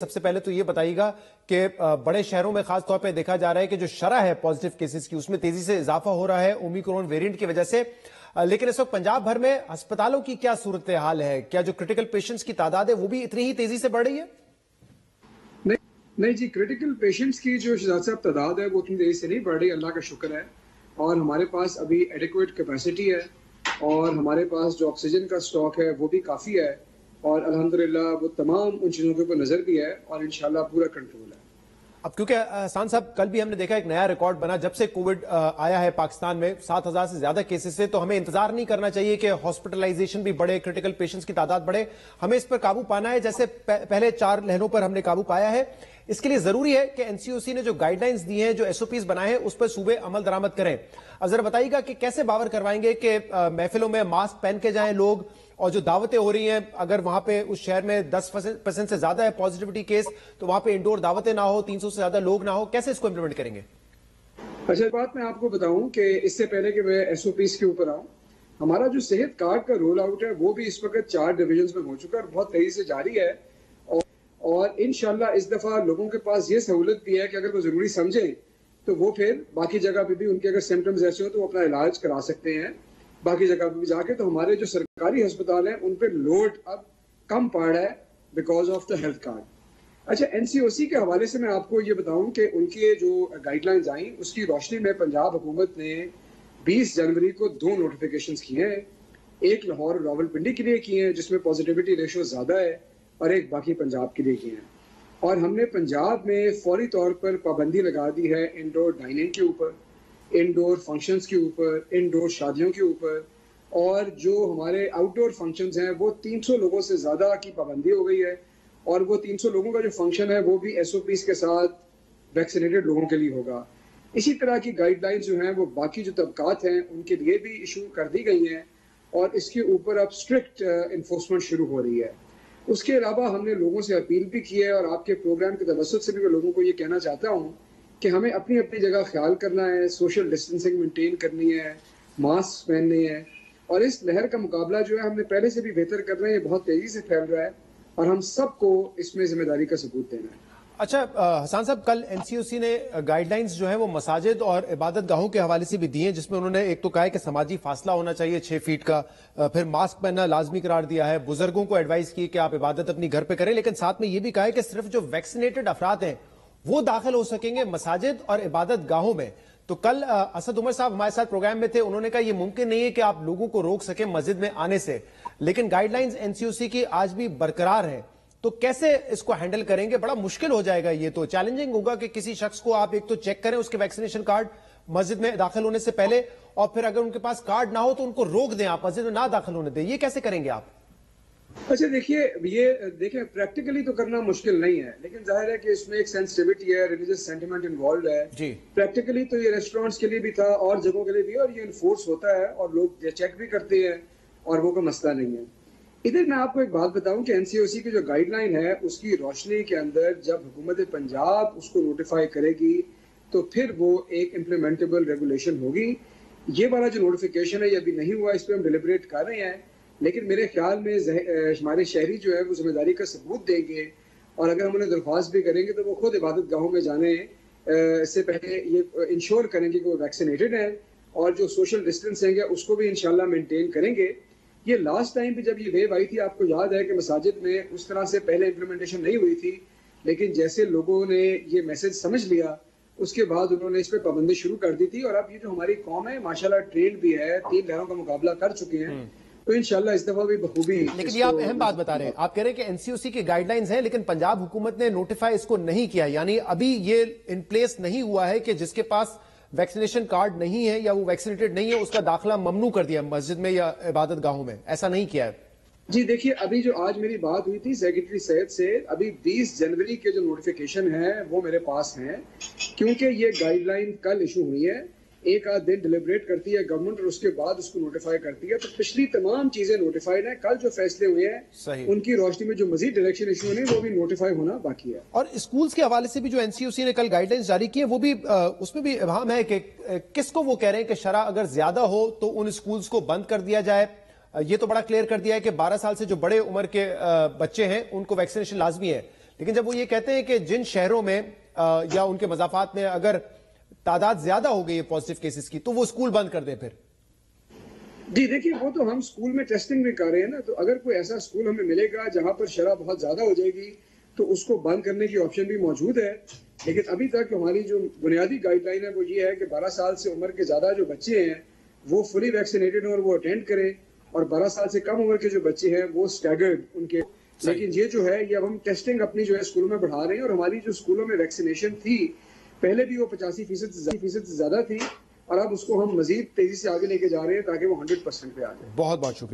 سب سے پہلے تو یہ بتائیے گا کہ بڑے شہروں میں خاص طور پہ دیکھا جا رہا ہے کہ جو شرح ہے پازیٹیو کیسز کی اس میں تیزی سے اضافہ ہو رہا ہے اومیکرون ویریئنٹ کی وجہ سے، لیکن اس وقت پنجاب بھر میں ہسپتالوں کی کیا صورتحال ہے؟ کیا جو کرٹیکل پیشنٹس کی تعداد ہے وہ بھی اتنی ہی تیزی سے بڑھ رہی ہے؟ نہیں جی، کرٹیکل پیشنٹس کی جو شہزاد صاحب تعداد ہے وہ اتنی تیزی سے نہیں بڑھ رہی، اللہ کا شکر ہے، اور ہمارے پاس ابھی ایڈیکویٹ کیپیسٹی ہے اور ہمارے پاس جو آکسیجن کا سٹاک ہے وہ بھی کافی ہے، اور الحمدللہ وہ تمام ان چیزوں کے اوپر نظر بھی ہے اور انشاءاللہ پورا کنٹرول ہے۔ اب کیونکہ احسان صاحب کل بھی ہم نے دیکھا ایک نیا ریکارڈ بنا جب سے کووڈ آیا ہے پاکستان میں 7,000 سے زیادہ کیسز سے، تو ہمیں انتظار نہیں کرنا چاہیے کہ ہاسپٹلائزیشن بھی بڑھے، کرٹیکل پیشنٹس کی تعداد بڑھے، ہمیں اس پر قابو پانا ہے جیسے پہلے 4 لہروں پر ہم نے قابو پایا ہے۔ اس کے لیے ضروری ہے کہ این سی او سی نے جو گائیڈ لائنز دی ہیں، جو ایس او پیز بنائے ہیں، اس پر صوبے عمل درآمد کریں۔ اب ذرا بتائیے گا کہ کیسے باور کروائیں گے کہ محفلوں میں ماسک پہن کے جائیں لوگ، اور جو دعوتیں ہو رہی ہیں اگر وہاں پہ اس شہر میں 10% سے زیادہ ہے پازیٹیوٹی کیس تو وہاں پہ انڈور دعوتیں نہ ہو، 300 سے زیادہ لوگ نہ ہو، کیسے اس کو امپلیمنٹ کریں گے؟ اچھا بات میں آپ کو بتاؤں کہ اس سے پہلے کہ میں ایس او پیز کے اوپر آؤں، ہمارا جو صحت کارڈ کا رول آؤٹ ہے وہ بھی اس وقت 4 ڈویژنز میں ہو چکا ہے اور بہت تیزی سے جاری ہے، اور انشاءاللہ اس دفعہ لوگوں کے پاس یہ سہولت بھی ہے کہ اگر وہ ضروری سمجھیں تو وہ پھر باقی جگہ پہ بھی ان کے اگر سمپٹمز ایسے ہوں تو وہ اپنا علاج کرا سکتے ہیں باقی جگہ پہ بھی جا کے۔ تو ہمارے جو سرکاری ہسپتال ہیں ان پہ لوڈ اب کم پڑ رہا ہے because of the health card. اچھا، این سی او سی کے حوالے سے میں آپ کو یہ بتاؤں کہ ان کی جو گائیڈ لائنز آئیں اس کی روشنی میں پنجاب حکومت نے 20 جنوری کو 2 نوٹیفیکیشنز کیے ہیں، ایک لاہور اور راولپنڈی کے لیے کیے ہیں جس میں پازیٹیوٹی ریشو زیادہ ہے، اور ایک باقی پنجاب کے لیے کیے ہیں، اور ہم نے پنجاب میں فوری طور پر پابندی لگا دی ہے انڈور ڈائننگ کے اوپر، انڈور فنکشنز کے اوپر، انڈور شادیوں کے اوپر، اور جو ہمارے آؤٹ ڈور فنکشنز ہیں وہ 300 لوگوں سے زیادہ کی پابندی ہو گئی ہے، اور وہ 300 لوگوں کا جو فنکشن ہے وہ بھی ایس او پیز کے ساتھ ویکسینیٹڈ لوگوں کے لیے ہوگا۔ اسی طرح کی گائیڈ لائنز جو ہیں وہ باقی جو طبقات ہیں ان کے لیے بھی ایشو کر دی گئی ہیں، اور اس کے اوپر اب اسٹرکٹ انفورسمنٹ شروع ہو رہی ہے۔ اس کے علاوہ ہم نے لوگوں سے اپیل بھی کی ہے، اور آپ کے پروگرام کے توسط سے بھی میں لوگوں کو یہ کہنا چاہتا ہوں کہ ہمیں اپنی اپنی جگہ خیال کرنا ہے، سوشل ڈسٹینسنگ مینٹین کرنی ہے، ماسک پہننے ہیں، اور اس لہر کا مقابلہ جو ہے ہم نے پہلے سے بھی بہتر کر رہے ہیں، بہت تیزی سے پھیل رہا ہے، اور ہم سب کو اس میں ذمہ داری کا ثبوت دینا ہے۔ اچھا حسان صاحب، کل این سی او سی نے گائیڈ لائنز جو ہیں وہ مساجد اور عبادت گاہوں کے حوالے سے بھی دی ہیں، جس میں انہوں نے ایک تو کہا ہے کہ سماجی فاصلہ ہونا چاہیے 6 فیٹ کا، پھر ماسک پہننا لازمی قرار دیا ہے، بزرگوں کو ایڈوائز کی کہ آپ عبادت اپنی گھر پہ کریں، لیکن ساتھ میں یہ بھی کہا ہے کہ صرف جو ویکسینیٹڈ افراد ہیں وہ داخل ہو سکیں گے مساجد اور عبادت گاہوں میں۔ تو کل اسد عمر صاحب ہمارے ساتھ پروگرام میں تھے، انہوں نے کہا یہ ممکن نہیں ہے کہ آپ لوگوں کو روک سکیں مسجد میں آنے سے، لیکن گائیڈ لائنز این سی او سی کی آج بھی برقرار ہیں، تو کیسے اس کو ہینڈل کریں گے؟ بڑا مشکل ہو جائے گا، یہ تو چیلنجنگ ہوگا کہ کسی شخص کو آپ ایک تو چیک کریں اس کے ویکسینیشن کارڈ مسجد میں داخل ہونے سے پہلے، اور پھر اگر ان کے پاس کارڈ نہ ہو تو ان کو روک دیں، آپ مسجد میں نہ داخل ہونے دیں، یہ کیسے کریں گے آپ؟ اچھا دیکھیں پریکٹیکلی تو کرنا مشکل نہیں ہے، لیکن ظاہر ہے کہ اس میں ایک سینسٹیوٹی ہے، ریلیجس سینٹیمنٹ انوالوڈ ہے۔ جی پریکٹیکلی تو یہ ریسٹورینٹس کے لیے بھی تھا اور جگہوں کے لیے بھی، اور یہ انفورس ہوتا ہے اور لوگ چیک بھی کرتے ہیں، اور وہ کوئی مسئلہ نہیں ہے۔ ادھر میں آپ کو ایک بات بتاؤں کہ این سی او سی کی جو گائیڈ لائن ہے اس کی روشنی کے اندر جب حکومت پنجاب اس کو نوٹیفائی کرے گی تو پھر وہ ایک امپلیمنٹیبل ریگولیشن ہوگی۔ یہ والا جو نوٹیفیکیشن ہے یہ ابھی نہیں ہوا، اس پہ ہم ڈیلیبریٹ کر رہے ہیں، لیکن میرے خیال میں ہمارے شہری جو ہے وہ ذمہ داری کا ثبوت دیں گے، اور اگر ہم انہیں درخواست بھی کریں گے تو وہ خود عبادت گاہوں میں جانے سے پہلے یہ انشور کریں گے کہ وہ ویکسینیٹڈ ہیں، اور جو سوشل ڈسٹینسنگ ہے اس کو بھی انشاءاللہ مینٹین کریں گے۔ یہ لاسٹ ٹائم بھی جب یہ ویو آئی تھی، آپ کو یاد ہے کہ مساجد میں اس طرح سے پہلے امپلیمنٹیشن نہیں ہوئی تھی، لیکن جیسے لوگوں نے یہ میسج سمجھ لیا اس کے بعد انہوں نے اس پہ پابندی شروع کر دی تھی، اور اب یہ جو ہماری قوم ہے ماشاءاللہ ٹرینڈ بھی ہے، 3 لہروں کا مقابلہ کر چکے ہیں، تو انشاءاللہ اس دفعہ بھی بخوبی۔ لیکن یہ آپ اہم بات بتا رہے ہیں، آپ کہہ رہے ہیں کہ این سی او سی کی گائیڈ لائنز ہیں لیکن پنجاب حکومت نے نوٹیفائی اس کو نہیں کیا، یعنی ابھی یہ ان پلیس نہیں ہوا ہے کہ جس کے پاس ویکسینیشن کارڈ نہیں ہے یا وہ ویکسینیٹڈ نہیں ہے اس کا داخلہ ممنوع کر دیا مسجد میں یا عبادت گاہوں میں، ایسا نہیں کیا ہے؟ جی دیکھیے، ابھی جو آج میری بات ہوئی تھی سیکرٹری صحت سے، ابھی 20 جنوری کے جو نوٹیفیکیشن ہیں وہ میرے پاس ہیں، کیونکہ یہ گائیڈ لائن کل ایشو ہوئی ہے، ایک آدھ دن ڈیلیبریٹ کرتی ہے گورنمنٹ اور اس کے بعد اس کو نوٹیفائی کرتی ہے، تو پچھلی تمام چیزیں نوٹیفائڈ ہیں، کل جو فیصلے ہوئے ہیں ان کی روشنی میں جو مزید ڈائریکشن ایشو ہونے وہ بھی نوٹیفائی ہونا باقی ہے۔ اور اسکولز کے حوالے سے بھی جو این سی او سی نے کل گائیڈ لائنز جاری کی ہیں وہ بھی اس میں بھی ابہام ہے کہ کس کو وہ کہہ رہے ہیں کہ شرح اگر زیادہ ہو تو ان اسکولز کو بند کر دیا جائے، یہ تو بڑا کلیئر کر دیا ہے کہ 12 سال سے جو بڑے عمر کے بچے ہیں ان کو ویکسینیشن لازمی ہے، لیکن جب وہ یہ کہتے ہیں کہ جن شہروں میں یا ان کے مضافات میں اگر تعداد زیادہ ہو گئی ہے پازیٹیو کیسز کی تو وہ اسکول بند کر دیں پھر. جی دیکھیے وہ تو ہم اسکول میں ٹیسٹنگ بھی کر رہے ہیں نا, تو اگر کوئی ایسا اسکول ہمیں ملے گا جہاں پر شرح بہت زیادہ ہو جائے گی تو اس کو بند کرنے کی آپشن بھی موجود ہے. لیکن ابھی تک ہماری جو بنیادی گائیڈ لائن ہے وہ یہ ہے کہ 12 سال سے عمر کے زیادہ جو بچے ہیں وہ فلی ویکسینیٹڈ ہیں اور وہ اٹینڈ کریں, اور 12 سال سے کم عمر کے جو بچے ہیں وہ اسٹیگرڈ ان کے. لیکن یہ جو ہے یہ اب ہم ٹیسٹنگ اپنی جو ہے اسکولوں میں بڑھا رہے ہیں, اور ہماری جو اسکولوں میں ویکسینیشن تھی پہلے بھی وہ 85% سے زیادہ تھی, اور اب اس کو ہم مزید تیزی سے آگے لے کے جا رہے ہیں تاکہ وہ 100% پہ آ جائے. بہت بہت شکریہ.